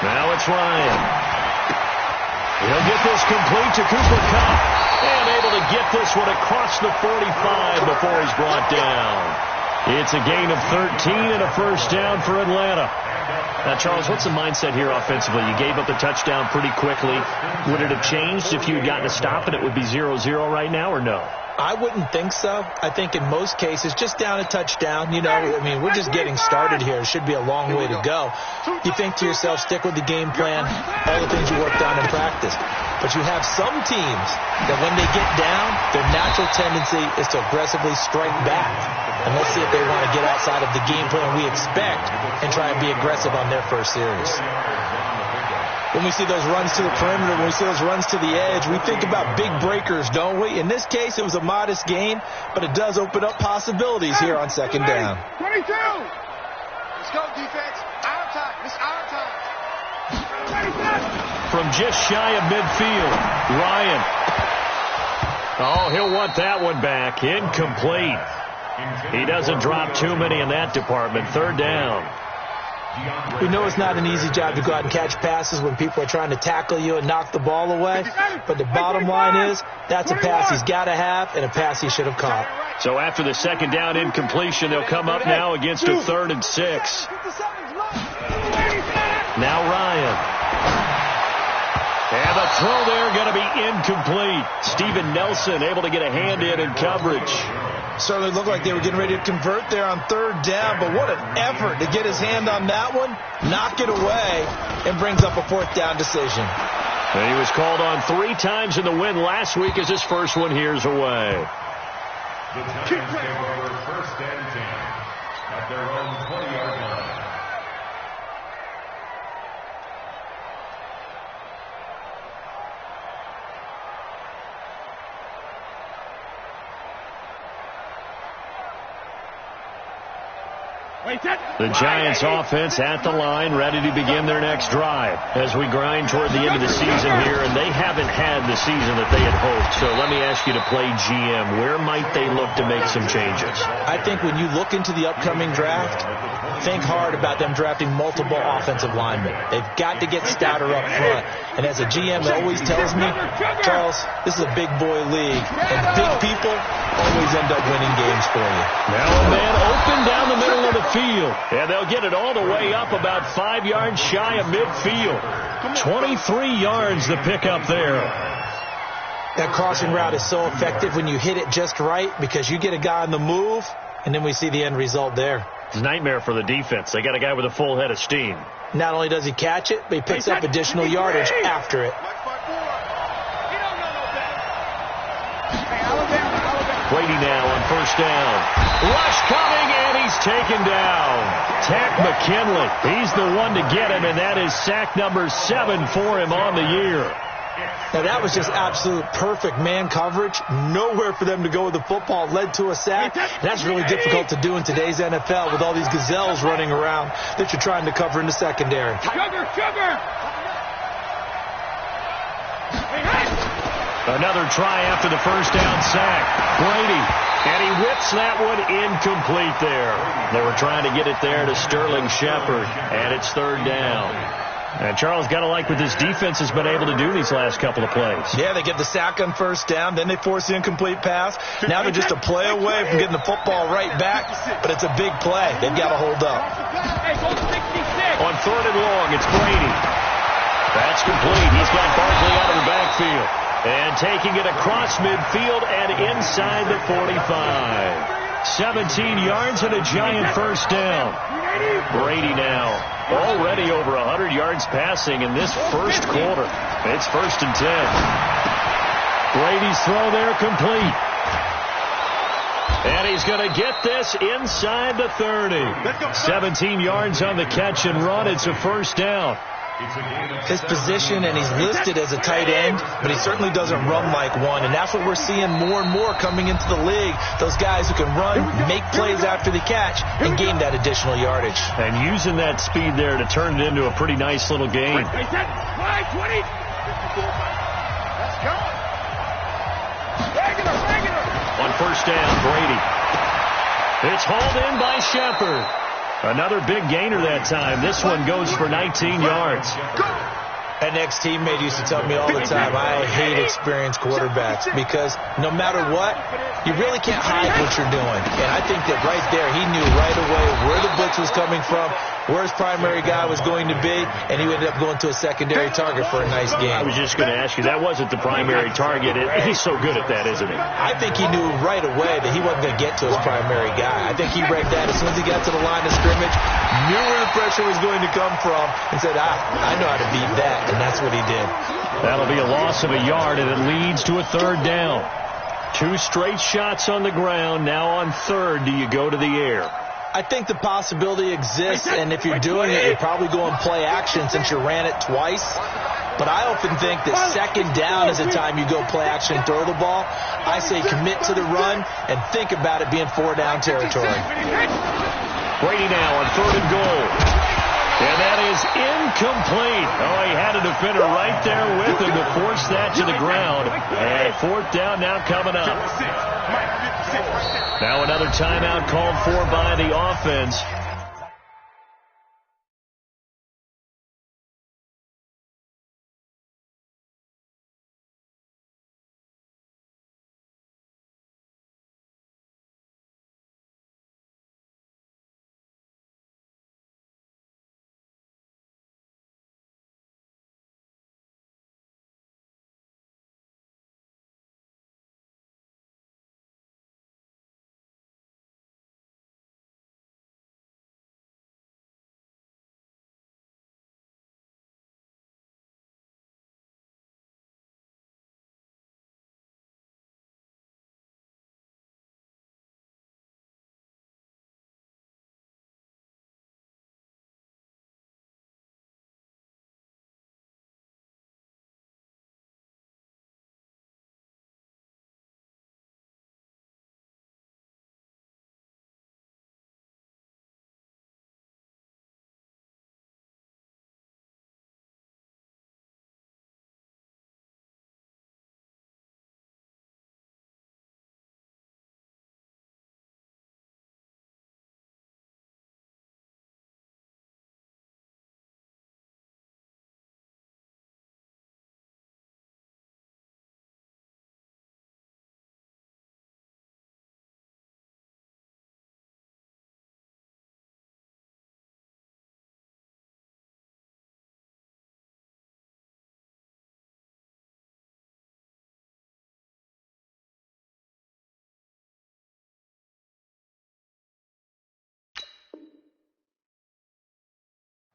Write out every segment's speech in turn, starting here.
Now it's Ryan. He'll get this complete to Cooper Kupp. And able to get this one across the 45 before he's brought down. It's a gain of 13 and a first down for Atlanta. Now, Charles, what's the mindset here offensively? You gave up the touchdown pretty quickly. Would it have changed if you had gotten a stop and it would be 0-0 right now, or no? I wouldn't think so. I think in most cases, just down a touchdown, you know, I mean, we're just getting started here. It should be a long way to go. You think to yourself, stick with the game plan, all the things you worked on in practice. But you have some teams that when they get down, their natural tendency is to aggressively strike back. And let's see if they want to get outside of the game plan we expect and try and be aggressive on their first series. When we see those runs to the perimeter, when we see those runs to the edge, we think about big breakers, don't we? In this case, it was a modest gain, but it does open up possibilities here on second down. 22. Let's go, defense. Our time. It's our time. From just shy of midfield, Ryan. Oh, he'll want that one back. Incomplete. He doesn't drop too many in that department. Third down. We know it's not an easy job to go out and catch passes when people are trying to tackle you and knock the ball away. But the bottom line is, that's a pass he's got to have and a pass he should have caught. So after the second down incompletion, they'll come up now against a 3rd and 6. Now Ryan. And the throw there going to be incomplete. Steven Nelson able to get a hand in coverage. Certainly looked like they were getting ready to convert there on 3rd down, but what an effort to get his hand on that one, knock it away, and brings up a 4th down decision. And he was called on 3 times in the win last week as his first one here's away. The Giants take over 1st and 10 at their own 20-yard line. The Giants offense at the line, ready to begin their next drive as we grind toward the end of the season here, and they haven't had the season that they had hoped. So let me ask you to play GM. Where might they look to make some changes? I think when you look into the upcoming draft, think hard about them drafting multiple offensive linemen. They've got to get stouter up front. And as a GM, it always tells me, Charles, this is a big boy league, and big people always end up winning games for you. Now a man open down the middle of the field, and they'll get it all the way up about 5 yards shy of midfield. 23 yards the pickup there. That crossing route is so effective when you hit it just right because you get a guy on the move, and then we see the end result there. It's a nightmare for the defense. They got a guy with a full head of steam. Not only does he catch it, but he picks up additional yardage after it. Brady now on 1st down. Rush coming, and he's taken down. Takk McKinley. He's the one to get him, and that is sack number 7 for him on the year. Now, that was just absolute perfect man coverage. Nowhere for them to go with the football. Led to a sack. And that's really difficult to do in today's NFL with all these gazelles running around that you're trying to cover in the secondary. Another try after the 1st down sack. Brady. And he whips that one incomplete there. They were trying to get it there to Sterling Shepard. And it's 3rd down. And Charles, got to like what this defense has been able to do these last couple of plays. Yeah, they get the sack on 1st down, then they force the incomplete pass. Now they're just a play away from getting the football right back, but it's a big play. They've got to hold up. On 3rd and long, it's Brady. That's complete. He's got Barkley out of the backfield. And taking it across midfield and inside the 45. 17 yards and a Giant 1st down. Brady now already over 100 yards passing in this 1st quarter. It's 1st and 10. Brady's throw there complete. And he's going to get this inside the 30. 17 yards on the catch and run. It's a 1st down. His position, and he's listed as a tight end, but he certainly doesn't run like one, and that's what we're seeing more and more coming into the league. Those guys who can run, make plays after the catch, and gain that additional yardage. And using that speed there to turn it into a pretty nice little game. Let's go. On 1st down, Brady. It's hauled in by Shepard. Another big gainer that time. This one goes for 19 yards. An ex-teammate used to tell me all the time, I hate experienced quarterbacks because no matter what, you really can't hide what you're doing. And I think that right there, he knew right away where the blitz was coming from, where his primary guy was going to be, and he ended up going to a secondary target for a nice game. I was just going to ask you, that wasn't the primary target. He's so good at that, isn't he? I think he knew right away that he wasn't going to get to his primary guy. I think he read that as soon as he got to the line of scrimmage, knew where the pressure was going to come from, and said, I know how to beat that. And that's what he did. That'll be a loss of a yard, and it leads to a third down. 2 straight shots on the ground. Now on third, do you go to the air? I think the possibility exists, and if you're doing it, you're probably going play action since you ran it twice. But I often think that second down is the time you go play action and throw the ball. I say commit to the run and think about it being 4-down territory. Brady now on third and goal. And that is incomplete. Oh, he had a defender right there with him to force that to the ground. And 4th down now coming up. Now another timeout called for by the offense.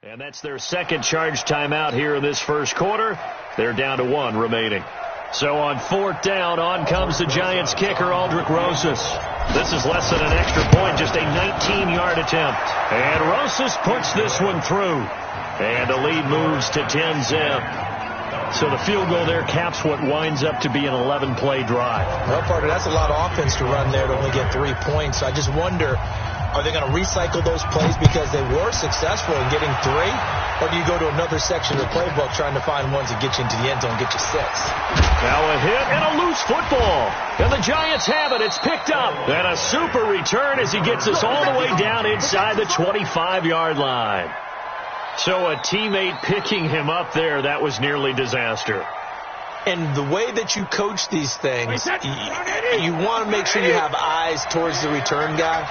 And that's their second charge timeout here in this first quarter. They're down to 1 remaining. So on 4th down, on comes the Giants kicker, Aldrich Rosas. This is less than an extra point, just a 19-yard attempt. And Rosas puts this one through. And the lead moves to 10-zip. So the field goal there caps what winds up to be an 11-play drive. Well, partner, that's a lot of offense to run there to only get 3 points. I just wonder, are they going to recycle those plays because they were successful in getting 3? Or do you go to another section of the playbook trying to find ones that get you into the end zone and get you 6? Now a hit and a loose football. And the Giants have it. It's picked up. And a super return as he gets us all the way down inside the 25-yard line. So a teammate picking him up there, that was nearly disaster. And the way that you coach these things, you want to make sure you have eyes towards the return guy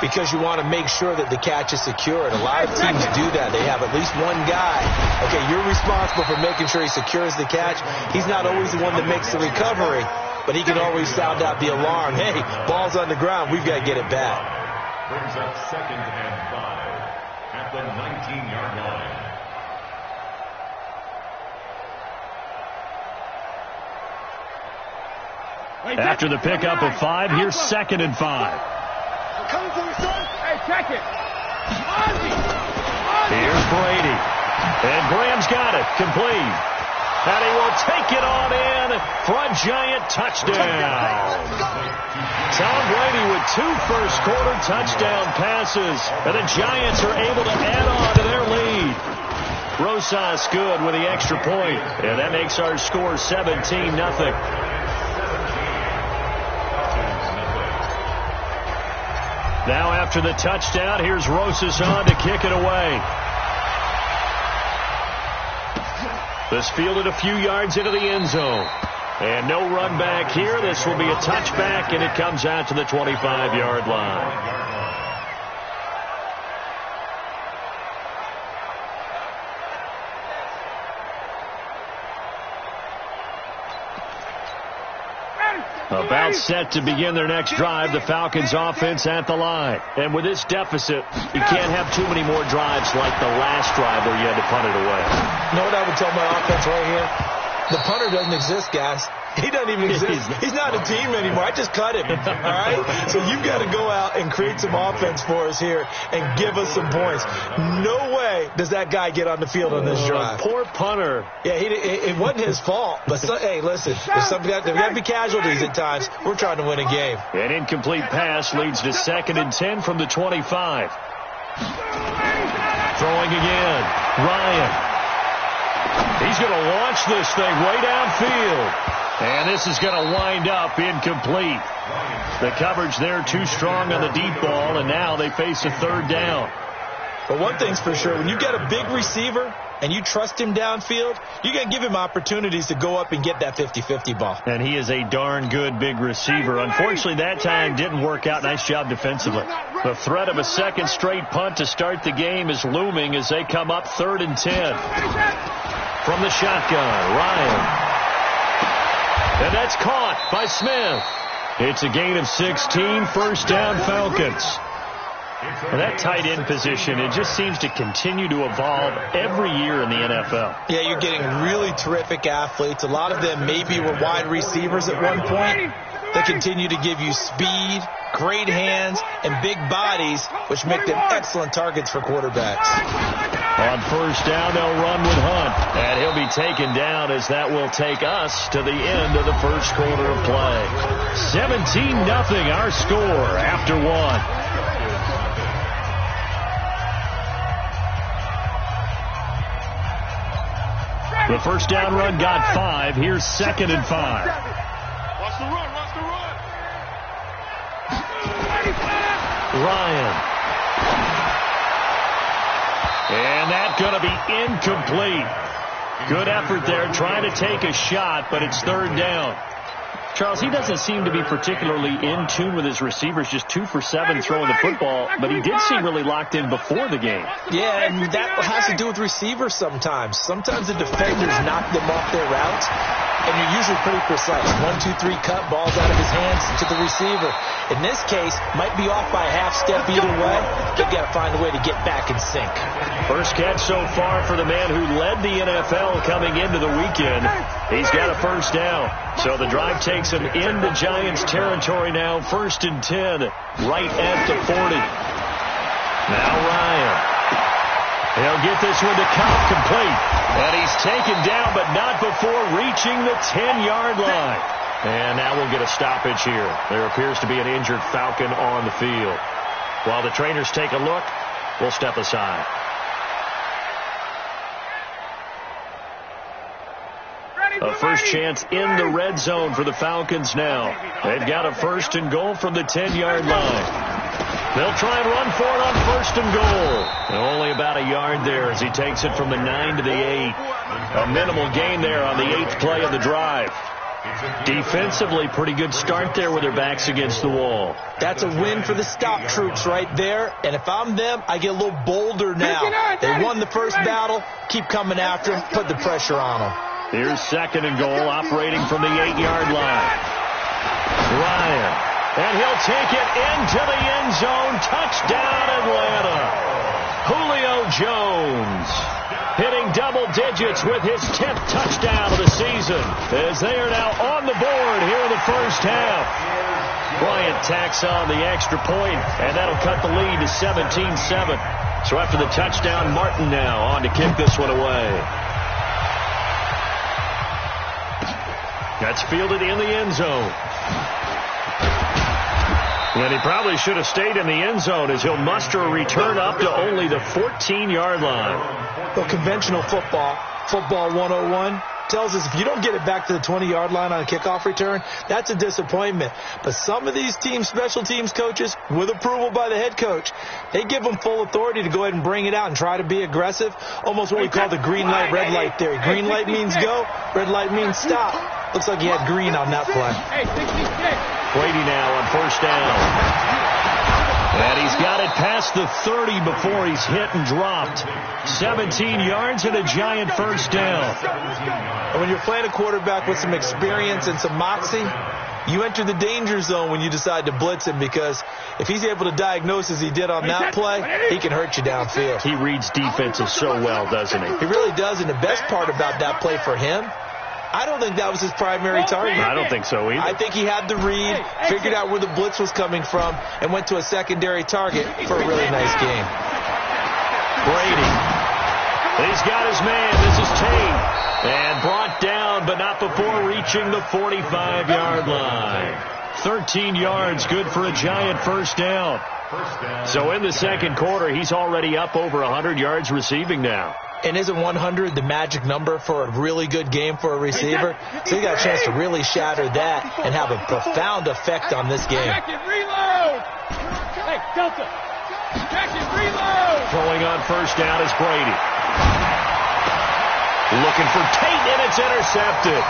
because you want to make sure that the catch is secured. A lot of teams do that. They have at least one guy. Okay, you're responsible for making sure he secures the catch. He's not always the one that makes the recovery, but he can always sound out the alarm. Hey, ball's on the ground. We've got to get it back. Brings up 2nd and 5 at the 19-yard line. After the pickup of 5, here's 2nd and 5. Coming for you, son. Hey, check it. Here's Brady. And Graham's got it. Complete. And he will take it on in for a Giant touchdown. Tom Brady with 2 first-quarter touchdown passes. And the Giants are able to add on to their lead. Rosas good with the extra point. And that makes our score 17-0. Now after the touchdown, here's Rosas on to kick it away. This fielded a few yards into the end zone. And no run back here. This will be a touchback, and it comes out to the 25-yard line. About set to begin their next drive, the Falcons offense at the line. And with this deficit, you can't have too many more drives like the last drive where you had to punt it away. You know what I would tell my offense right here? The punter doesn't exist, guys. He doesn't even exist. He's not a team anymore. I just cut him. All right? So you've got to go out and create some offense for us here and give us some points. No way does that guy get on the field on this drive. Poor punter. Yeah, it wasn't his fault. But, hey, listen, there's got to be casualties at times. We're trying to win a game. An incomplete pass leads to 2nd and 10 from the 25. Throwing again. Ryan. He's going to launch this thing way downfield. And this is going to wind up incomplete. The coverage there too strong on the deep ball, and now they face a 3rd down. But one thing's for sure, when you got a big receiver and you trust him downfield, you're going to give him opportunities to go up and get that 50-50 ball. And he is a darn good big receiver. Unfortunately, that time didn't work out. Nice job defensively. The threat of a second straight punt to start the game is looming as they come up 3rd and 10. From the shotgun, Ryan. And that's caught by Smith. It's a gain of 16, 1st down Falcons. And that tight end position, it just seems to continue to evolve every year in the NFL. Yeah, you're getting really terrific athletes. A lot of them maybe were wide receivers at one point. They continue to give you speed, great hands, and big bodies, which make them excellent targets for quarterbacks. On 1st down, they'll run with Hunt. And he'll be taken down as that will take us to the end of the 1st quarter of play. 17-0 our score after 1. The 1st down run got 5. Here's 2nd and 5. Watch the run, watch the run. Ryan. And that's going to be incomplete. Good effort there trying to take a shot, but it's 3rd down. Charles, he doesn't seem to be particularly in tune with his receivers, just 2 for 7 throwing the football, but he did seem really locked in before the game. Yeah, and that has to do with receivers sometimes. Sometimes the defenders knock them off their routes, and you're usually pretty precise. 1, 2, 3 cut, balls out of his hands to the receiver. In this case, might be off by a half step either way. They've got to find a way to get back in sync. First catch so far for the man who led the NFL coming into the weekend. He's got a 1st down. So the drive takes him into Giants territory now. 1st and 10, right at the 40. Now Ryan. He'll get this one to Cobb complete. And he's taken down, but not before reaching the 10-yard line. And now we'll get a stoppage here. There appears to be an injured Falcon on the field. While the trainers take a look, we'll step aside. A first chance in the red zone for the Falcons now. They've got a 1st and goal from the 10-yard line. They'll try and run for it on 1st and goal. And only about a yard there as he takes it from the 9 to the 8. A minimal gain there on the 8th play of the drive. Defensively, pretty good start there with their backs against the wall. That's a win for the stop troops right there. And if I'm them, I get a little bolder now. They won the first battle. Keep coming after them. Put the pressure on them. Here's 2nd and goal, operating from the 8-yard line. Ryan. And he'll take it into the end zone. Touchdown, Atlanta. Julio Jones hitting double digits with his 10th touchdown of the season as they are now on the board here in the 1st half. Bryant tacks on the extra point, and that'll cut the lead to 17-7. So after the touchdown, Martin now on to kick this one away. That's fielded in the end zone. And he probably should have stayed in the end zone as he'll muster a return up to only the 14-yard line. Well, conventional football 101, tells us if you don't get it back to the 20-yard line on a kickoff return, that's a disappointment. But some of these special teams coaches, with approval by the head coach, they give them full authority to go ahead and bring it out and try to be aggressive, almost what we call the green light, red light theory. Green light means go, red light means stop. Looks like he had green on that play. Brady now on first down. And he's got it past the 30 before he's hit and dropped. 17 yards and a giant first down. And when you're playing a quarterback with some experience and some moxie, you enter the danger zone when you decide to blitz him, because if he's able to diagnose as he did on that play, he can hurt you downfield. He reads defenses so well, doesn't he? He really does, and the best part about that play for him, I don't think that was his primary target. I don't think so either. I think he had the read, figured out where the blitz was coming from, and went to a secondary target for a really nice game. Brady. He's got his man. This is Tate. And brought down, but not before reaching the 45-yard line. 13 yards, good for a giant first down. So in the second quarter, he's already up over 100 yards receiving now. And isn't 100 the magic number for a really good game for a receiver? So he got a chance to really shatter that and have a profound effect on this game. Reload! Hey, Delta! Reload! Throwing on first down is Brady. Looking for Tate, and it's intercepted.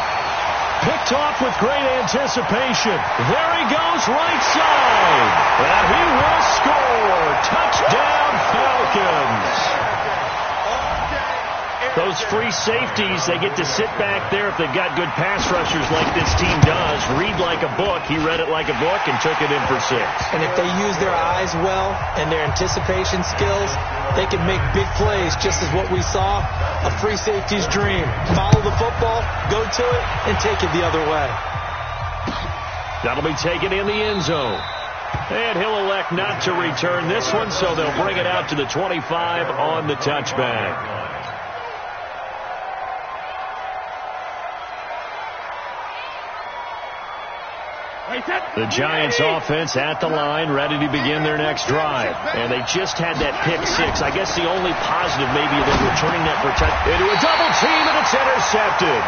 Picked off with great anticipation. There he goes, right side. And he will score. Touchdown, Falcons. Those free safeties, they get to sit back there if they've got good pass rushers like this team does. Read like a book. He read it like a book and took it in for 6. And if they use their eyes well and their anticipation skills, they can make big plays, just as what we saw, a free safety's dream. Follow the football, go to it, and take it the other way. That'll be taken in the end zone. And he'll elect not to return this one, so they'll bring it out to the 25 on the touchback. The Giants offense at the line, ready to begin their next drive. And they just had that pick 6. I guess the only positive maybe of them returning that for touch into a double team, and it's intercepted.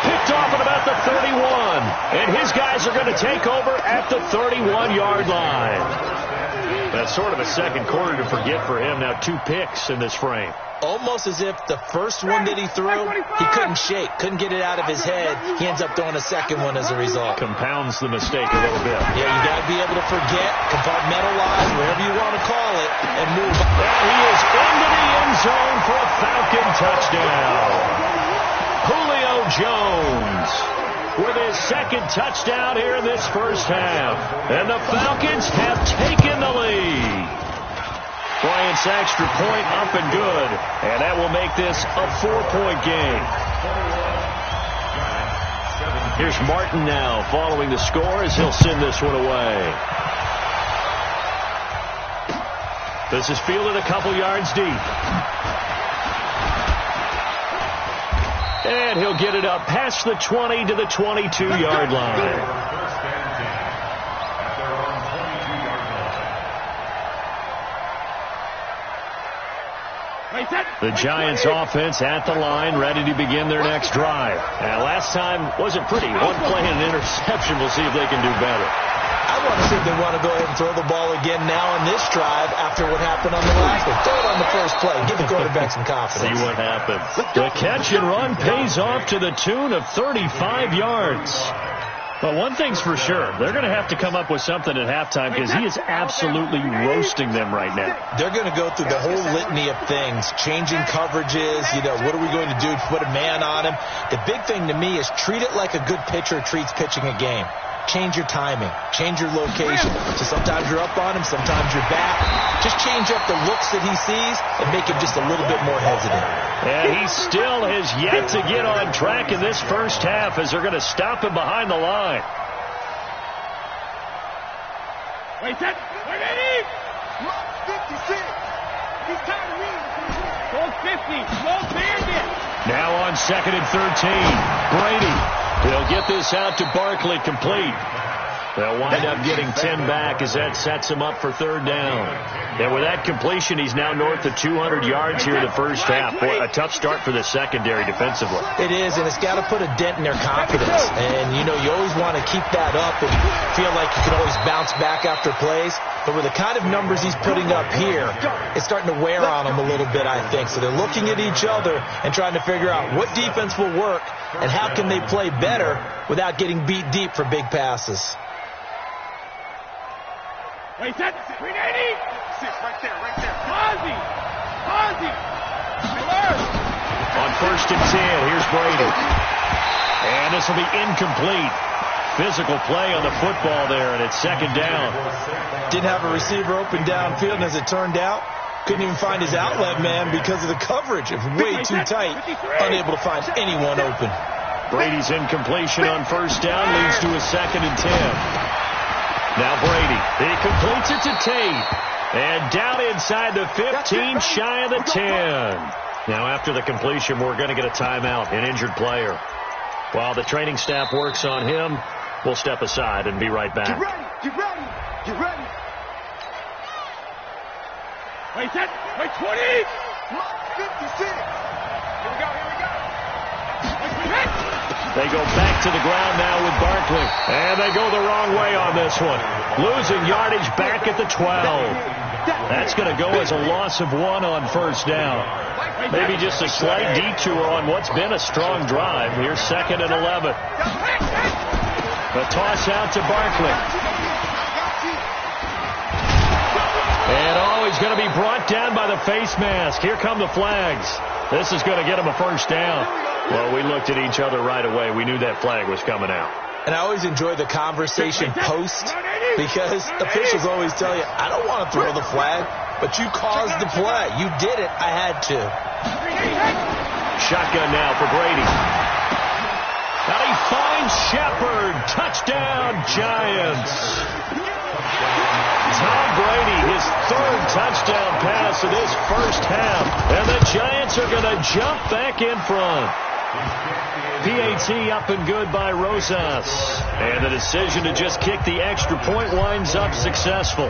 Picked off at about the 31. And his guys are going to take over at the 31-yard line. That's sort of a second quarter to forget for him. Now 2 picks in this frame. Almost as if the first one that he threw, he couldn't shake, couldn't get it out of his head. He ends up throwing a second one as a result. Compounds the mistake a little bit. Yeah, you got to be able to forget, compartmentalize, whatever you want to call it, and move. And he is into the end zone for a Falcon touchdown. Julio Jones with his second touchdown here in this first half. And the Falcons have taken the lead. Bryant's extra point up and good. And that will make this a 4-point game. Here's Martin now following the score as he'll send this one away. This is fielded a couple yards deep. And he'll get it up past the 20 to the 22-yard line. The Giants offense at the line, ready to begin their next drive. And last time wasn't pretty. One play and an interception. We'll see if they can do better. I want to see if they want to go ahead and throw the ball again now on this drive after what happened on the last one. Throw it on the first play. Give the quarterback some confidence. See what happens. The catch and run pays off to the tune of 35 yards. But one thing's for sure, they're going to have to come up with something at halftime because he is absolutely roasting them right now. They're going to go through the whole litany of things, changing coverages, what are we going to do to put a man on him? The big thing to me is treat it like a good pitcher treats pitching a game. Change your timing, change your location. So sometimes you're up on him, sometimes you're back. Just change up the looks that he sees and make him just a little bit more hesitant. And he still has yet to get on track in this first half as they're going to stop him behind the line. Wait, set. Wait, ready. 56. He's tired of reading. 50. No bandit. Now on 2nd and 13. Brady. He'll get this out to Barkley complete. They'll wind up getting 10 back as that sets him up for third down. And with that completion, he's now north of 200 yards here in the first half. Boy, a tough start for the secondary defensively. It is, and it's got to put a dent in their confidence. And, you know, you always want to keep that up and feel like you can always bounce back after plays. But with the kind of numbers he's putting up here, it's starting to wear on them a little bit, I think. So they're looking at each other and trying to figure out what defense will work and how can they play better without getting beat deep for big passes. Wait, set. 380. Right there. Ozzy. On 1st and 10, here's Brady. And this will be incomplete. Physical play on the football there, and it's 2nd down. Didn't have a receiver open downfield, and as it turned out, couldn't even find his outlet man because of the coverage. It was way too tight, unable to find anyone open. Brady's incompletion on 1st down leads to a 2nd and 10. Now Brady, he completes it to Tate. And down inside the 15, shy of the 10. Now after the completion, we're going to get a timeout, an injured player. While the training staff works on him, we'll step aside and be right back. Get ready. Wait, set. Wait, 20. 56. Here we go. They go back to the ground now with Barkley. And they go the wrong way on this one. Losing yardage back at the 12. That's going to go as a loss of 1 on 1st down. Maybe just a slight detour on what's been a strong drive. Here's 2nd and 11. A toss out to Barkley. And he's going to be brought down by the face mask. Here come the flags. This is going to get him a 1st down. Well, we looked at each other right away. We knew that flag was coming out. And I always enjoy the conversation post because officials always tell you, I don't want to throw the flag, but you caused the play. You did it. I had to. Shotgun now for Brady. And he finds Shepard. Touchdown, Giants. Tom Brady, his 3rd touchdown pass of this first half. And the Giants are going to jump back in front. PAT up and good by Rosas. And the decision to just kick the extra point winds up successful.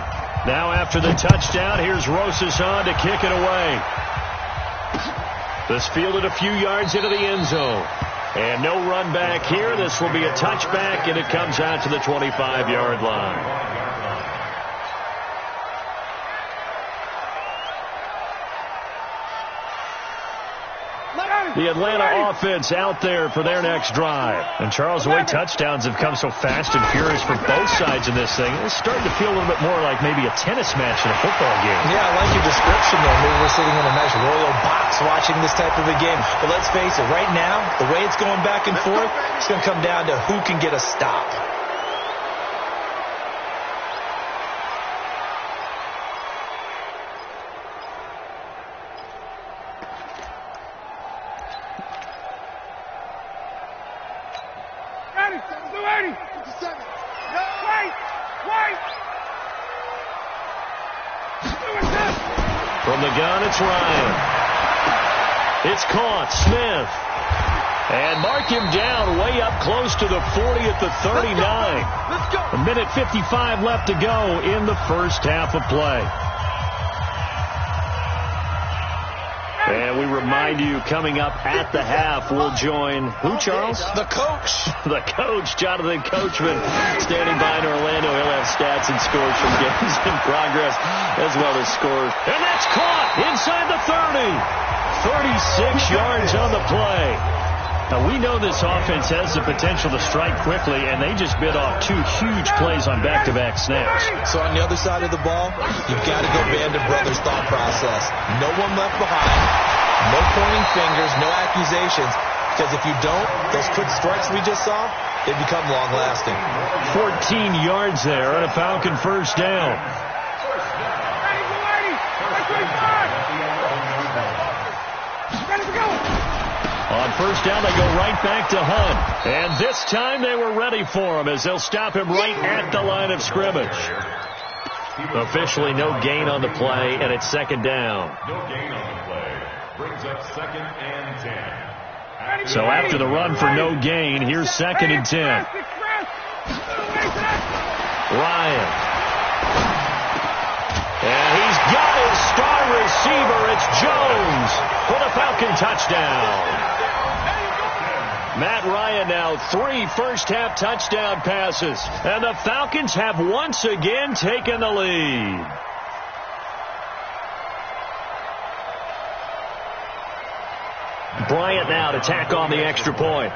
Now after the touchdown, here's Rosas on to kick it away. This fielded a few yards into the end zone. And no run back here. This will be a touchback, and it comes out to the 25-yard line. The Atlanta offense out there for their next drive. And Charles, the way touchdowns have come so fast and furious for both sides in this thing, it's starting to feel a little bit more like maybe a tennis match in a football game. Yeah, I like your description there. Maybe we're sitting in a nice royal box watching this type of a game. But let's face it, right now, the way it's going back and forth, it's going to come down to who can get a stop. From the gun, it's Ryan. It's caught. Smith. And mark him down way up close to the 40 at the 39. Let's go. A minute 55 left to go in the first half of play. And we remind you, coming up at the half, we'll join who, Charles? The coach. The coach, Jonathan Coachman, standing by in Orlando. He'll have stats and scores from games in progress, as well as scores. And that's caught inside the 30. 36 yards on the play. Now, we know this offense has the potential to strike quickly, and they just bit off 2 huge plays on back-to-back snaps. So on the other side of the ball, you've got to go Band of Brothers thought process. No one left behind, no pointing fingers, no accusations, because if you don't, those quick strikes we just saw, they become long-lasting. 14 yards there on a Falcon 1st down. On 1st down, they go right back to Hunt. And this time they were ready for him as they'll stop him right at the line of scrimmage. Officially no gain on the play, and it's 2nd down. No gain on the play. Brings up 2nd and 10. So after the run for no gain, here's 2nd and 10. Ryan. And he's got his star receiver. It's Jones for the Falcon touchdown. Matt Ryan now 3 first-half touchdown passes. And the Falcons have once again taken the lead. Bryant now to tack on the extra point.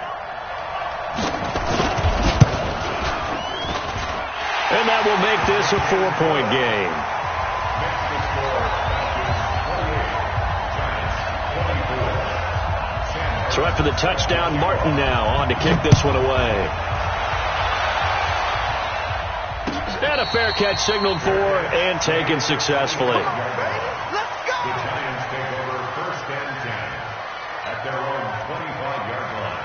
And that will make this a 4-point game. So after the touchdown, Martin now on to kick this one away. And a fair catch signaled for and taken successfully. The Giants take over 1st and 10 at their own 25-yard line.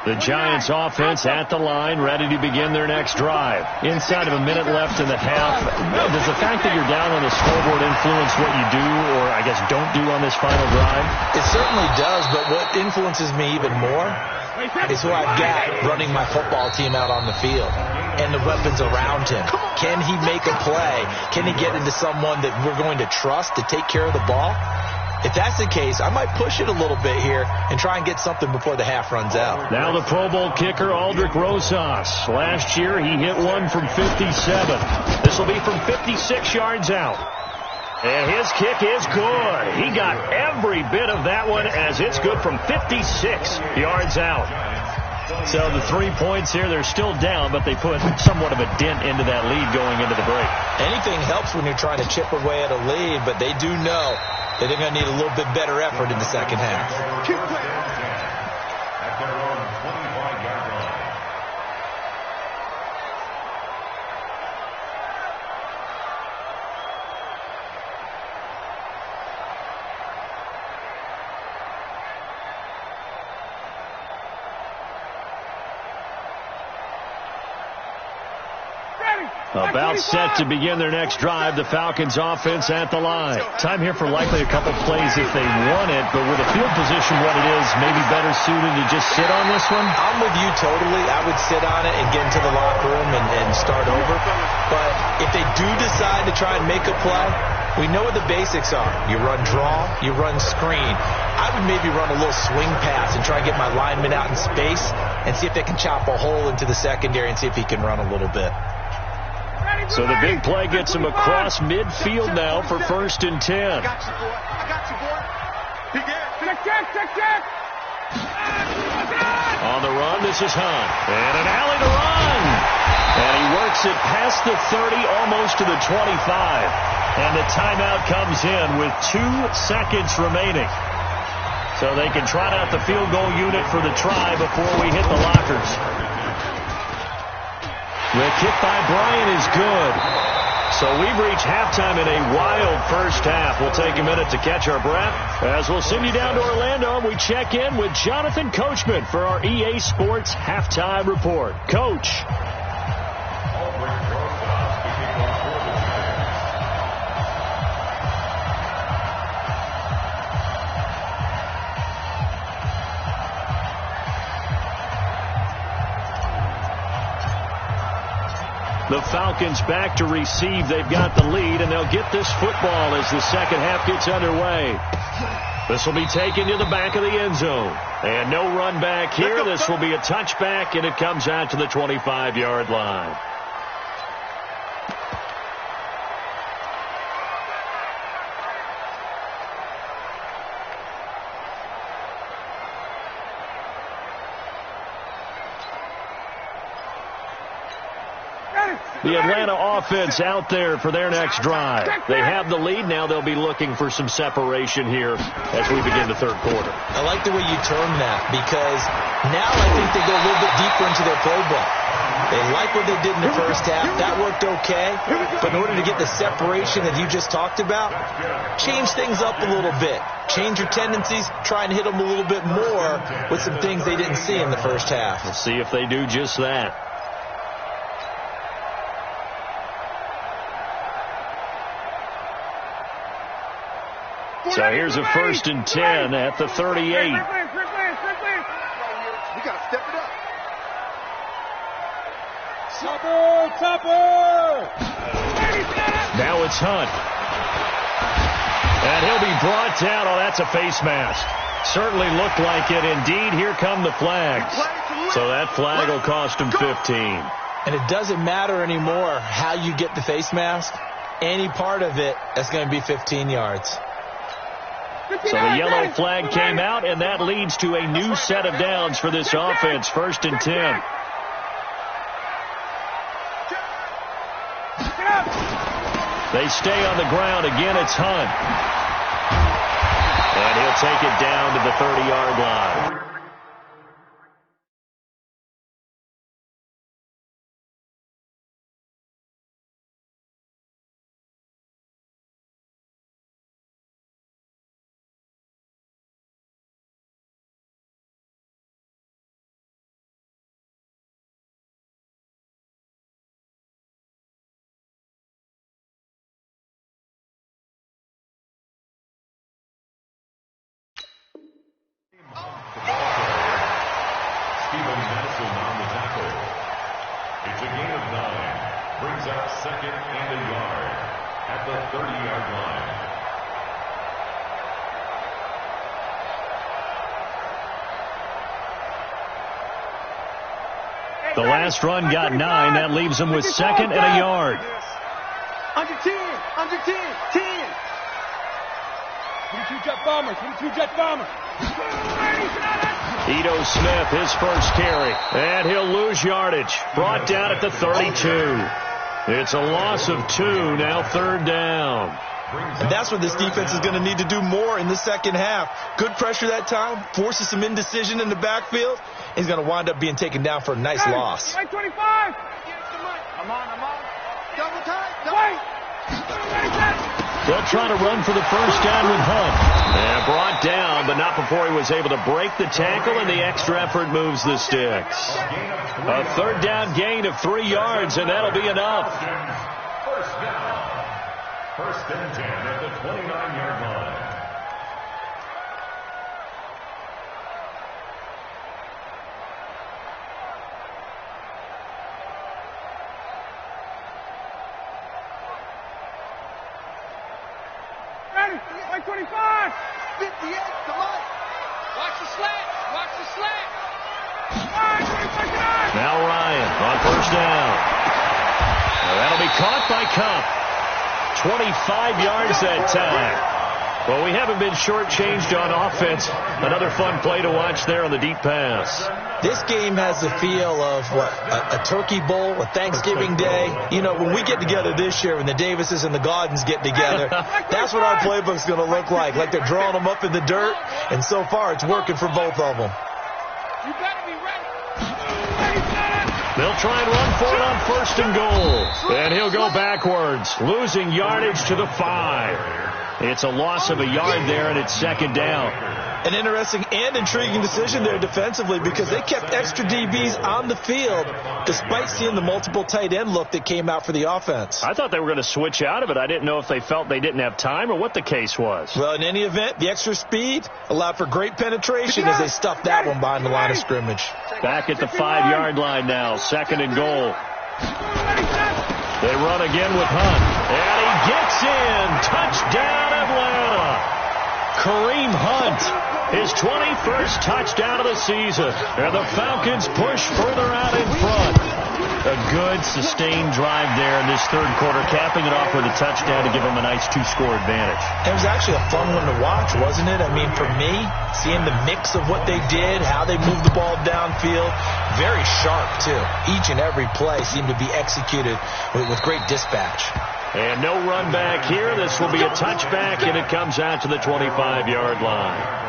The Giants offense at the line, ready to begin their next drive. Inside of a minute left in the half, does the fact that you're down on the scoreboard influence what you do, or I guess don't do on this final drive? It certainly does, but what influences me even more is who I've got running my football team out on the field and the weapons around him. Can he make a play? Can he get into someone that we're going to trust to take care of the ball? If that's the case, I might push it a little bit here and try and get something before the half runs out. Now the Pro Bowl kicker, Aldrich Rosas. Last year, he hit one from 57. This will be from 56 yards out. And his kick is good. He got every bit of that one as it's good from 56 yards out. So the 3 points here, they're still down, but they put somewhat of a dent into that lead going into the break. Anything helps when you're trying to chip away at a lead, but they do know that they're going to need a little bit better effort in the second half. At their own 25-yard line. About set to begin their next drive, the Falcons offense at the line. Time here for likely a couple plays if they want it, but with a field position what it is, maybe better suited to just sit on this one? I'm with you totally. I would sit on it and get into the locker room and start over. But if they do decide to try and make a play, we know what the basics are. You run draw, you run screen. I would maybe run a little swing pass and try and get my lineman out in space and see if they can chop a hole into the secondary and see if he can run a little bit. So the big play gets him across midfield now for 1st and 10. I got you, boy. Check. On the run, this is Hunt. And an alley to run. And he works it past the 30, almost to the 25. And the timeout comes in with 2 seconds remaining. So they can trot out the field goal unit for the try before we hit the lockers. The kick by Bryant is good. So we've reached halftime in a wild first half. We'll take a minute to catch our breath as we'll send you down to Orlando and we check in with Jonathan Coachman for our EA Sports Halftime Report. Coach. The Falcons back to receive. They've got the lead, and they'll get this football as the second half gets underway. This will be taken to the back of the end zone. And no run back here. This will be a touchback, and it comes out to the 25-yard line. The Atlanta offense out there for their next drive. They have the lead. Now they'll be looking for some separation here as we begin the third quarter. I like the way you term that because now I think they go a little bit deeper into their playbook. They like what they did in the first half. That worked okay. But in order to get the separation that you just talked about, change things up a little bit. Change your tendencies. Try and hit them a little bit more with some things they didn't see in the first half. We'll see if they do just that. So here's a 1st and 10 at the 38. We got to step it up. Now it's Hunt. And he'll be brought down. Oh, that's a face mask. Certainly looked like it. Indeed, here come the flags. So that flag will cost him 15. And it doesn't matter anymore how you get the face mask. Any part of it, that's going to be 15 yards. So the yellow flag came out, and that leads to a new set of downs for this offense. 1st and 10. They stay on the ground. Again, it's Hunt. And he'll take it down to the 30-yard line. It's a gain of 9. Brings up 2nd and a yard at the 30-yard line. The last run got 9. That leaves them with 2nd and a yard. Under 10. 10. 22 jet bombers. Ito Smith, his first carry. And he'll lose yardage. Brought down at the 32. It's a loss of 2. Now 3rd down. And that's what this defense is going to need to do more in the second half. Good pressure that time. Forces some indecision in the backfield. He's going to wind up being taken down for a nice loss. 25. I'm on. Double time. They'll try to run for the first down with Hunt. And brought down, but not before he was able to break the tackle, and the extra effort moves the sticks. A 3rd down gain of 3 yards, and that'll be enough. First down. 1st and 10 at the 29-yard line. Ready. 25. 58 to Mike. Watch the slant. Now Ryan on 1st down. That'll be caught by Cup. 25 yards that time. Well, we haven't been shortchanged on offense. Another fun play to watch there on the deep pass. This game has the feel of a turkey bowl, a Thanksgiving day. You know, when we get together this year, when the Davises and the Gaudens get together, that's what our playbook's going to look like. Like they're drawing them up in the dirt, and so far it's working for both of them. You better be ready. They'll try and run for it on 1st and goal. And he'll go backwards, losing yardage to the 5. It's a loss of a yard there, and it's 2nd down. An interesting and intriguing decision there defensively, because they kept extra DBs on the field despite seeing the multiple tight end look that came out for the offense. I thought they were going to switch out of it. I didn't know if they felt they didn't have time or what the case was. Well, in any event, the extra speed allowed for great penetration as they stuffed that one behind the line of scrimmage. Back at the 5-yard line now, 2nd and goal. They run again with Hunt. And he gets in. Touchdown, Atlanta. Kareem Hunt, his 21st touchdown of the season. And the Falcons push further out in front. A good, sustained drive there in this 3rd quarter, capping it off with a touchdown to give them a nice 2-score advantage. It was actually a fun one to watch, wasn't it? I mean, for me, seeing the mix of what they did, how they moved the ball downfield, very sharp, too. Each and every play seemed to be executed with great dispatch. And no run back here. This will be a touchback, and it comes out to the 25-yard line.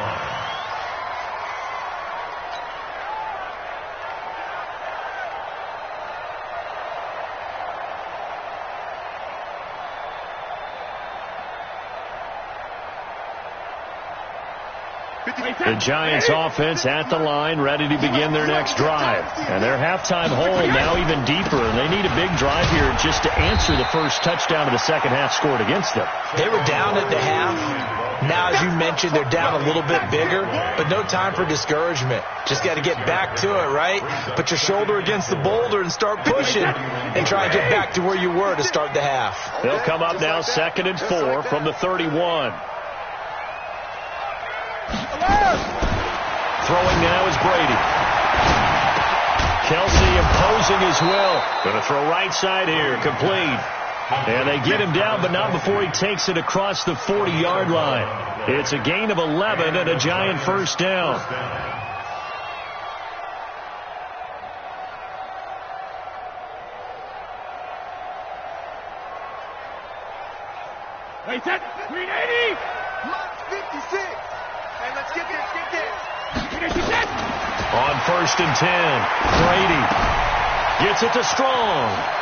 The Giants offense at the line, ready to begin their next drive. And their halftime hole now even deeper. And they need a big drive here just to answer the first touchdown of the second half scored against them. They were down at the half. Now, as you mentioned, they're down a little bit bigger, but no time for discouragement. Just got to get back to it, right? Put your shoulder against the boulder and start pushing and try and get back to where you were to start the half. They'll come up now 2nd and 4 from the 31. Throwing now is Brady. Kelsey imposing his will. Going to throw right side here. Complete. And they get him down, but not before he takes it across the 40-yard line. It's a gain of 11 and a Giant first down. Wait, set. 380. Mark 56. Hey, let's get this. Finish it, set. On 1st and 10, Brady gets it to Strong.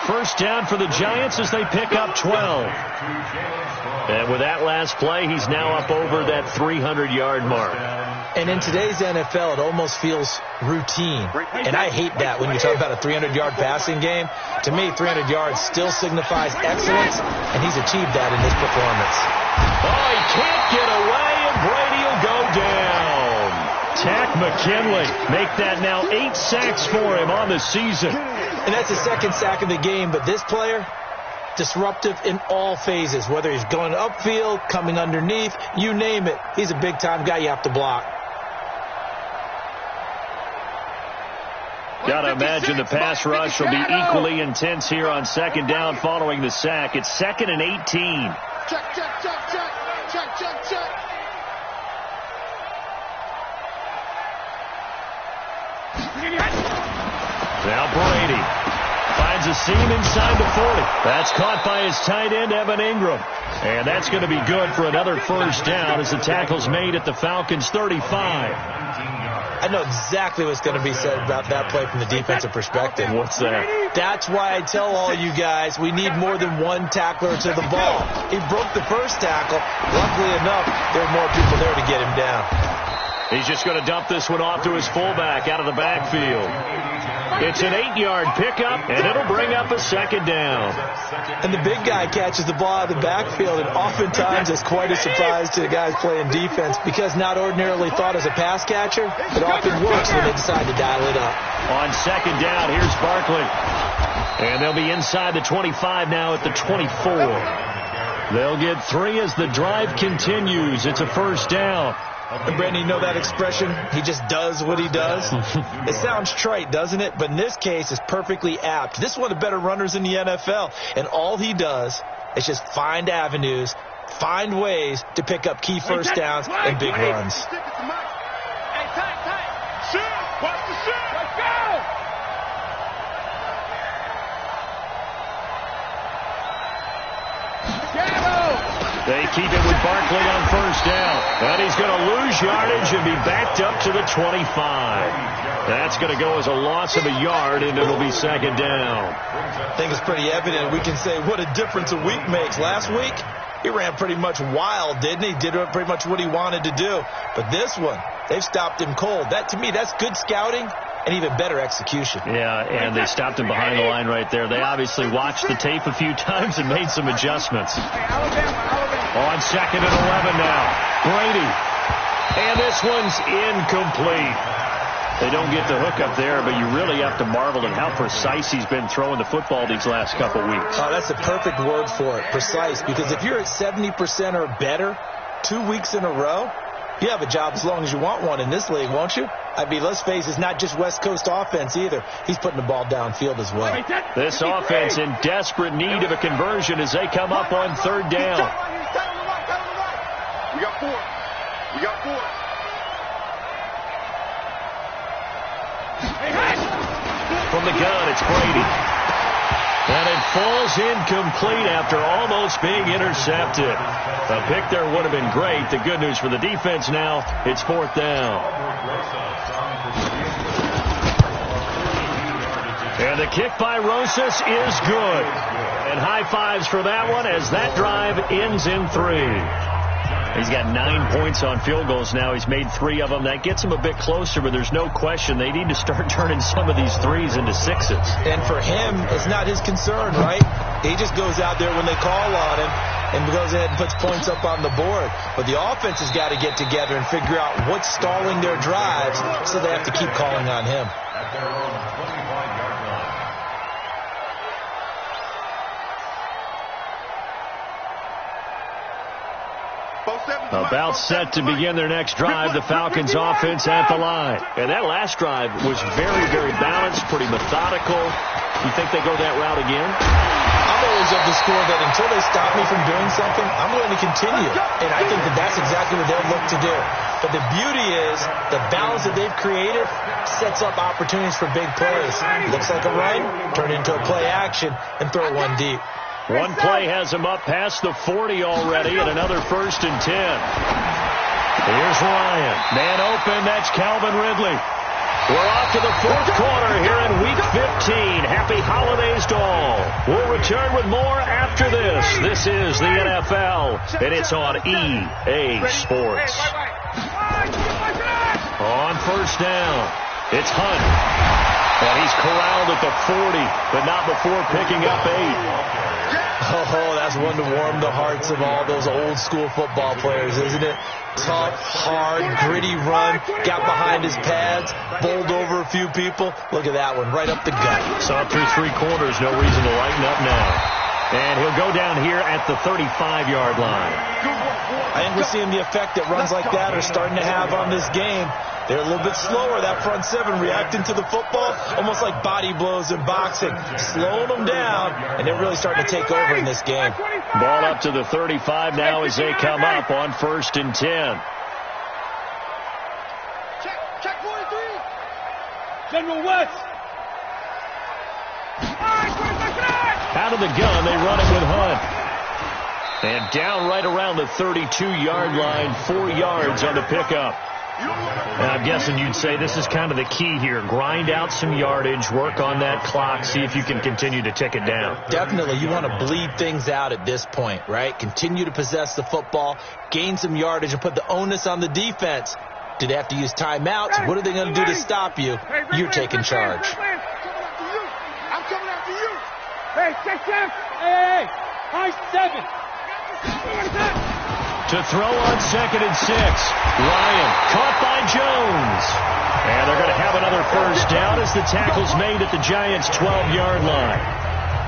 First down for the Giants as they pick up 12. And with that last play, he's now up over that 300-yard mark. And in today's NFL, it almost feels routine. And I hate that when you talk about a 300-yard passing game. To me, 300 yards still signifies excellence, and he's achieved that in this performance. Oh, he can't get away, and Brady will go down. Tack McKinley make that now 8 sacks for him on the season. And that's his 2nd sack of the game, but this player, disruptive in all phases, whether he's going upfield, coming underneath, you name it. He's a big-time guy you have to block. Got to imagine the pass rush will be equally intense here on 2nd down following the sack. It's 2nd and 18. Check, check, check, check. Check, check, check. Now Brady finds a seam inside the 40. That's caught by his tight end, Evan Ingram. And that's going to be good for another first down as the tackle's made at the Falcons' 35. I know exactly what's going to be said about that play from the defensive perspective. What's that? That's why I tell all you guys we need more than one tackler to the ball. He broke the first tackle. Luckily enough, there were more people there to get him down. He's just going to dump this one off to his fullback out of the backfield. It's an 8-yard pickup, and it'll bring up a 2nd down. And the big guy catches the ball out of the backfield, and oftentimes it's quite a surprise to the guys playing defense because not ordinarily thought as a pass catcher, it often works when they decide to dial it up. On 2nd down, here's Barkley. And they'll be inside the 25 now at the 24. They'll get 3 as the drive continues. It's a first down. And Brandon, you know that expression? He just does what he does. It sounds trite, doesn't it? But in this case, it's perfectly apt. This is one of the better runners in the NFL. And all he does is just find avenues, find ways to pick up key first downs and big runs. Hey, tight. Shoot. Watch the shoot. Let's go. They keep it with Barkley on first down. And he's going to lose yardage and be backed up to the 25. That's going to go as a loss of a yard, and it'll be 2nd down. I think it's pretty evident. We can say what a difference a week makes. Last week, he ran pretty much wild, didn't he? Did pretty much what he wanted to do. But this one, they've stopped him cold. That, to me, that's good scouting and even better execution. Yeah, and they stopped him behind the line right there. They obviously watched the tape a few times and made some adjustments. On 2nd and 11 now, Brady. And this one's incomplete. They don't get the hook up there, but you really have to marvel at how precise he's been throwing the football these last couple weeks. Oh, that's the perfect word for it, precise, because if you're at 70% or better 2 weeks in a row, you have a job as long as you want one in this league, won't you? I mean, let's face it, it's not just West Coast offense either. He's putting the ball downfield as well. This offense in desperate need of a conversion as they come up on 3rd down. We got 4. We got 4. From the gun, it's Brady. And it falls incomplete after almost being intercepted. A pick there would have been great. The good news for the defense now, it's 4th down. And the kick by Rosas is good. And high fives for that one as that drive ends in 3. He's got 9 points on field goals now. He's made 3 of them. That gets him a bit closer, but there's no question they need to start turning some of these 3s into 6s. And for him, it's not his concern, right? He just goes out there when they call on him and goes ahead and puts points up on the board. But the offense has got to get together and figure out what's stalling their drives, so they have to keep calling on him. At their own 25-yard line. About set to begin their next drive, the Falcons offense at the line. And that last drive was very, very balanced, pretty methodical. You think they go that route again? I'm always of the score that until they stop me from doing something, I'm going to continue. And I think that that's exactly what they'll look to do. But the beauty is the balance that they've created sets up opportunities for big plays. Looks like a run, turn it into a play action, and throw one deep. One play has him up past the 40 already, and another 1st and 10. Here's Ryan. Man open, that's Calvin Ridley. We're off to the 4th quarter here in Week 15. Happy holidays to all. We'll return with more after this. This is the NFL, and it's on EA Sports. On 1st down, it's Hunt. And he's corralled at the 40, but not before picking up 8. Oh, that's one to warm the hearts of all those old school football players, isn't it? Tough, hard, gritty run, got behind his pads, bowled over a few people. Look at that one, right up the gut. Saw through 3 quarters, no reason to lighten up now. And he'll go down here at the 35-yard line. I think we're seeing the effect that runs like that are starting to have on this game. They're a little bit slower, that front 7, reacting to the football, almost like body blows in boxing, slowing them down, and they're really starting to take over in this game. Ball up to the 35 now as they come up on 1st and 10. Check 43. General West. Out of the gun, they run it with Hunt. And down right around the 32-yard line, 4 yards on the pickup. And I'm guessing you'd say this is kind of the key here. Grind out some yardage, work on that clock, see if you can continue to tick it down. Definitely. You want to bleed things out at this point, right? Continue to possess the football, gain some yardage, and put the onus on the defense. Do they have to use timeouts? What are they going to do to stop you? You're taking charge. I'm coming after you. Hey, check. Hey. High 7. To throw on 2nd and 6. Ryan caught by Jones. And they're going to have another 1st down as the tackle's made at the Giants' 12-yard line.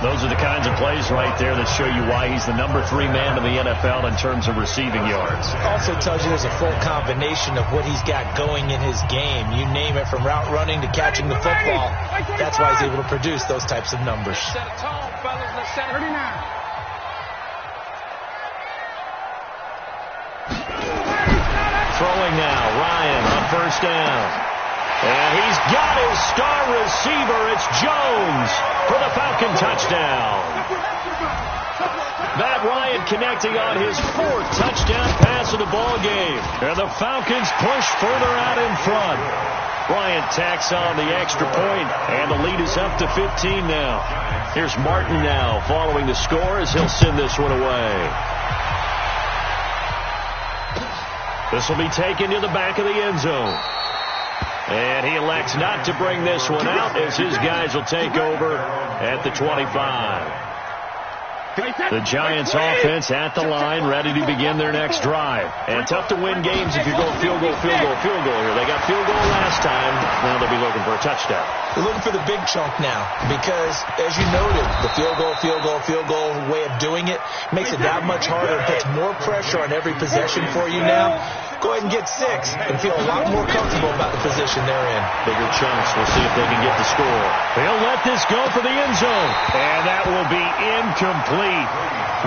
Those are the kinds of plays right there that show you why he's the number 3 man in the NFL in terms of receiving yards. Also tells you there's a full combination of what he's got going in his game. You name it, from route running to catching the football. That's why he's able to produce those types of numbers. Set a tone, fellas. Let's set it. 39. Throwing now, Ryan on 1st down. And he's got his star receiver. It's Jones for the Falcon touchdown. Matt Ryan connecting on his 4th touchdown pass of the ball game. And the Falcons push further out in front. Bryant tacks on the extra point, and the lead is up to 15 now. Here's Martin now following the score as he'll send this one away. This will be taken to the back of the end zone. And he elects not to bring this one out as his guys will take over at the 25. The Giants offense at the line, ready to begin their next drive. And tough to win games if you go field goal here. They got field goal last time. Now they'll be looking for a touchdown. They're looking for the big chunk now because, as you noted, the field goal way of doing it makes it that much harder. It puts more pressure on every possession for you now. Go ahead and get 6 and feel a lot more comfortable about the position they're in. Bigger chunks. We'll see if they can get the score. They'll let this go for the end zone. And that will be incomplete.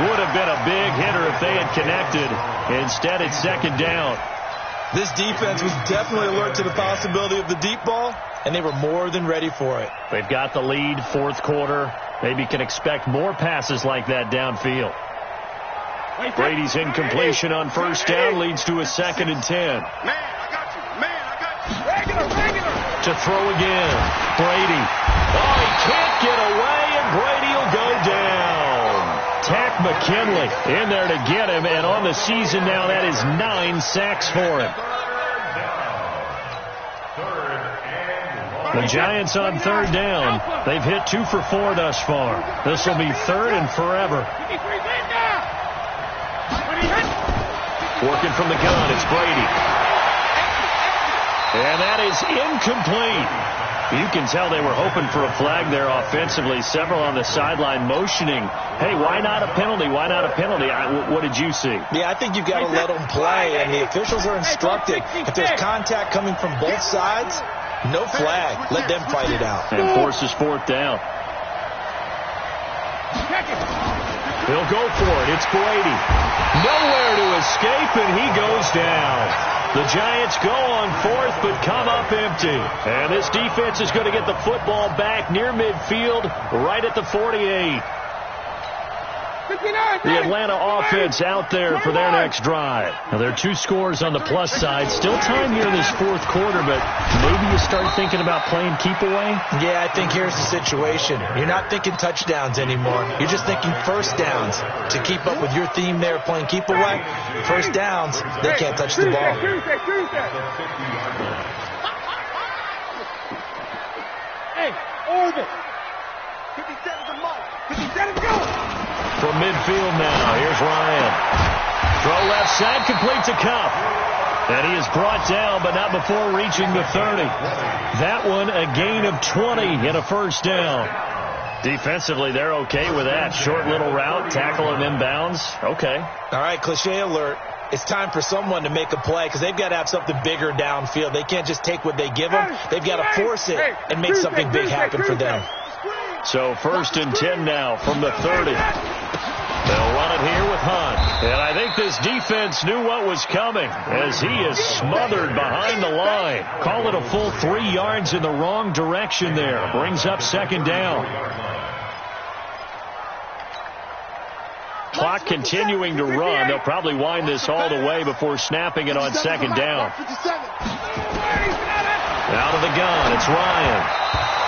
Would have been a big hitter if they had connected. Instead, it's 2nd down. This defense was definitely alert to the possibility of the deep ball, and they were more than ready for it. They've got the lead, 4th quarter. Maybe can expect more passes like that downfield. Brady's incompletion on 1st down leads to a 2nd and 10. Man, I got you. Regular. To throw again. Brady. Oh, he can't get away, and Brady will go down. Tack McKinley in there to get him, and on the season now, that is 9 sacks for him. The Giants on 3rd down. They've hit 2 for 4 thus far. This will be 3rd and forever. Working from the gun, it's Brady. And that is incomplete. You can tell they were hoping for a flag there offensively. Several on the sideline motioning, hey, why not a penalty? Why not a penalty? What did you see? Yeah, I think you've got to let them play, and the officials are instructed. If there's contact coming from both sides, no flag. Let them fight it out. And forces fourth down. He'll go for it. It's Brady. Nowhere to escape, and he goes down. The Giants go on fourth, but come up empty. And this defense is going to get the football back near midfield, right at the 48. The Atlanta offense out there for their next drive. Now, there are 2 scores on the plus side. Still time here in this fourth quarter, but maybe you start thinking about playing keep away? Yeah, I think here's the situation. You're not thinking touchdowns anymore. You're just thinking first downs. To keep up with your theme there playing keep away, first downs, they can't touch the ball. Hey, orbit. 57's a mark. 57's going. From midfield now, here's Ryan. Throw left side, completes a Cup. And he is brought down, but not before reaching the 30. That one, a gain of 20 and a first down. Defensively, they're okay with that. Short little route, tackle him inbounds. Okay. All right, cliche alert. It's time for someone to make a play because they've got to have something bigger downfield. They can't just take what they give them. They've got to force it and make something big happen for them. So 1st and 10 now from the 30. They'll run it here with Hunt. And I think this defense knew what was coming as he is smothered behind the line. Call it a full 3 yards in the wrong direction there. Brings up 2nd down. Clock continuing to run. They'll probably wind this all the way before snapping it on 2nd down. Out of the gun, it's Ryan.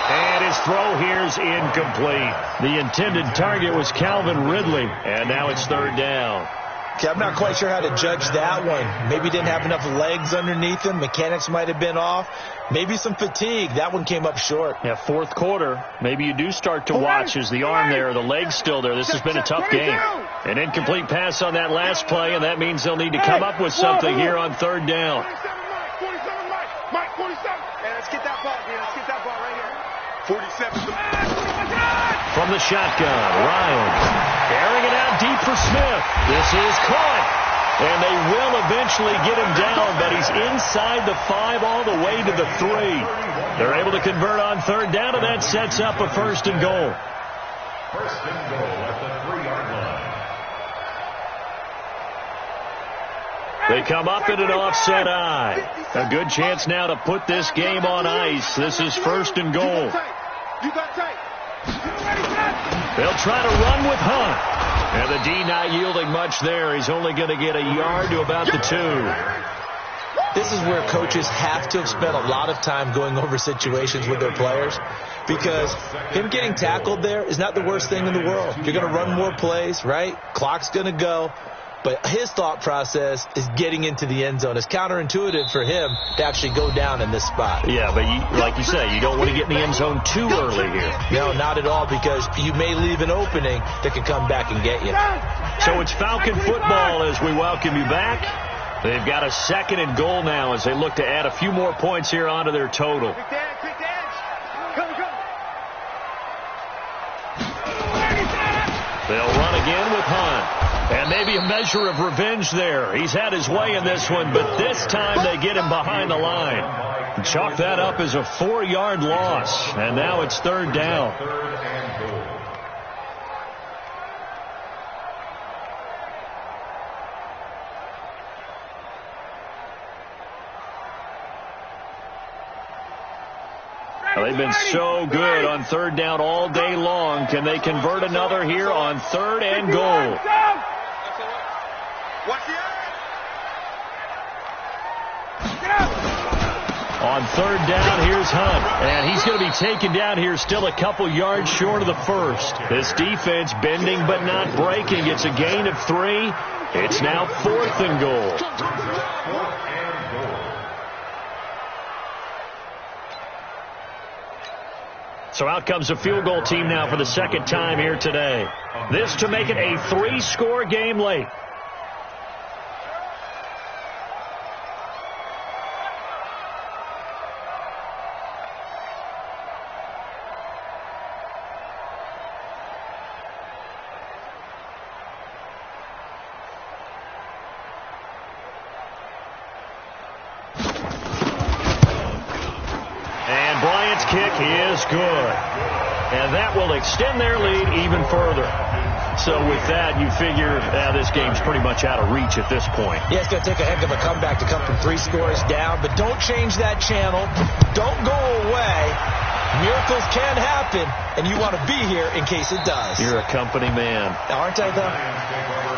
And his throw here is incomplete. The intended target was Calvin Ridley, and now it's 3rd down. Okay, I'm not quite sure how to judge that one. Maybe didn't have enough legs underneath him. Mechanics might have been off. Maybe some fatigue. That one came up short. Yeah, 4th quarter. Maybe you do start to watch as the arm there, the leg's still there. This has been a tough game. An incomplete pass on that last play, and that means they'll need to come up with something here on 3rd down. 47, Mike, 47. Hey, let's get that ball, man. Let's get that ball right here. 47. From the shotgun, Ryan airing it out deep for Smith. This is caught. And they will eventually get him down, but he's inside the 5 all the way to the 3. They're able to convert on 3rd down, and that sets up a 1st and goal. 1st and goal at the 3-yard line. They come up in an offset eye. A good chance now to put this game on ice. This is 1st and goal. They'll try to run with Hunt. And the D not yielding much there. He's only going to get a yard to about the 2. This is where coaches have to have spent a lot of time going over situations with their players, because him getting tackled there is not the worst thing in the world. You're going to run more plays, right? Clock's going to go. But his thought process is getting into the end zone. It's counterintuitive for him to actually go down in this spot. Yeah, but like you say, you don't want to get in the end zone too early here. No, not at all, because you may leave an opening that can come back and get you. So it's Falcon football as we welcome you back. They've got a 2nd and goal now as they look to add a few more points here onto their total. They'll run again with Hunt. And maybe a measure of revenge there. He's had his way in this one, but this time they get him behind the line. Chalk that up as a 4-yard loss. And now it's 3rd down. They've been so good on 3rd down all day long. Can they convert another here on 3rd and goal? On 3rd down, here's Hunt. And he's going to be taken down here still a couple yards short of the 1st. This defense bending but not breaking. It's a gain of 3. It's now 4th and goal. So out comes a field goal team now for the 2nd time here today. This to make it a 3-score game late. kick is good. And that will extend their lead even further. So with that, you figure this game's pretty much out of reach at this point. Yeah, it's going to take a heck of a comeback to come from 3 scores down. But don't change that channel. Don't go away. Miracles can happen, and you want to be here in case it does. You're a company man. Aren't I, though?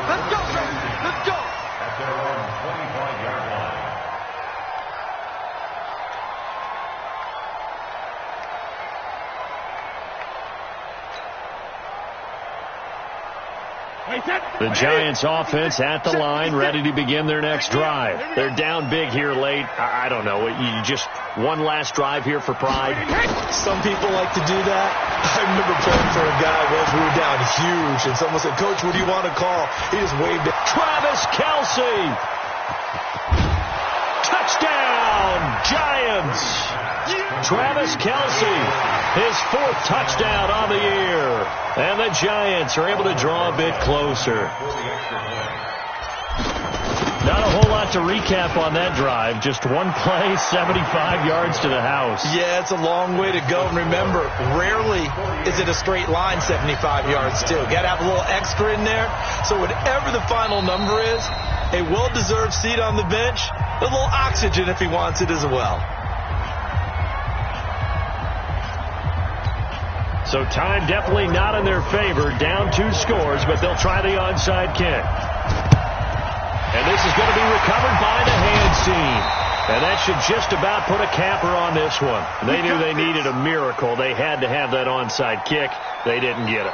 Let's go, baby. Let's go. At their own 25-yard line. The Giants offense at the line, ready to begin their next drive. They're down big here late. I don't know. You just one last drive here for pride. Some people like to do that. I remember playing for a guy once we were down huge, and someone said, "Coach, what do you want to call?" He just waved it. Travis Kelce. Touchdown, Giants. Travis Kelce, his 4th touchdown on the year. And the Giants are able to draw a bit closer. Not a whole lot to recap on that drive. Just one play, 75 yards to the house. Yeah, it's a long way to go. And remember, rarely is it a straight line 75 yards, too. Got to have a little extra in there. So whatever the final number is, a well-deserved seat on the bench, a little oxygen if he wants it as well. So time definitely not in their favor. Down 2 scores, but they'll try the onside kick. And this is going to be recovered by the hands team. And that should just about put a capper on this one. They knew they needed a miracle. They had to have that onside kick. They didn't get it.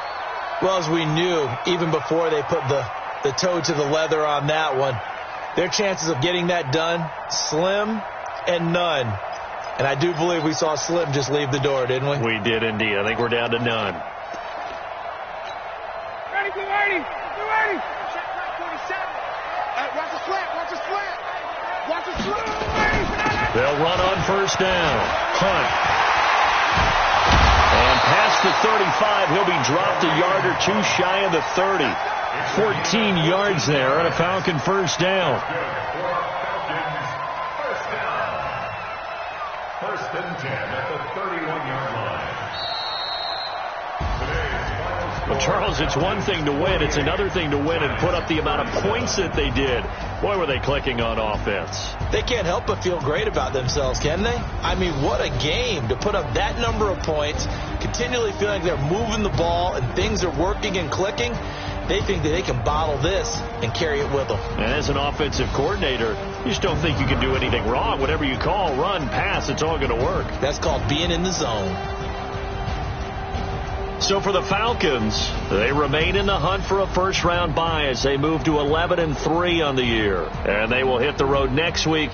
Well, as we knew, even before they put the toe to the leather on that one, their chances of getting that done, slim and none. And I do believe we saw Slim just leave the door, didn't we? We did indeed. I think we're down to none. Ready, be ready. Be ready. Check right 47. Watch the slant. Watch the slant. Watch the slant. They'll run on first down. Hunt. And past the 35, he'll be dropped a yard or 2 shy of the 30. 14 yards there on a Falcon first down. First and 10 at the 31-yard line. Well, Charles, it's one thing to win. It's another thing to win and put up the amount of points that they did. Boy, were they clicking on offense. They can't help but feel great about themselves, can they? I mean, what a game to put up that number of points, continually feeling like they're moving the ball and things are working and clicking. They think that they can bottle this and carry it with them. And as an offensive coordinator, you just don't think you can do anything wrong. Whatever you call, run, pass, it's all going to work. That's called being in the zone. So for the Falcons, they remain in the hunt for a first-round bye as they move to 11-3 on the year. And they will hit the road next week.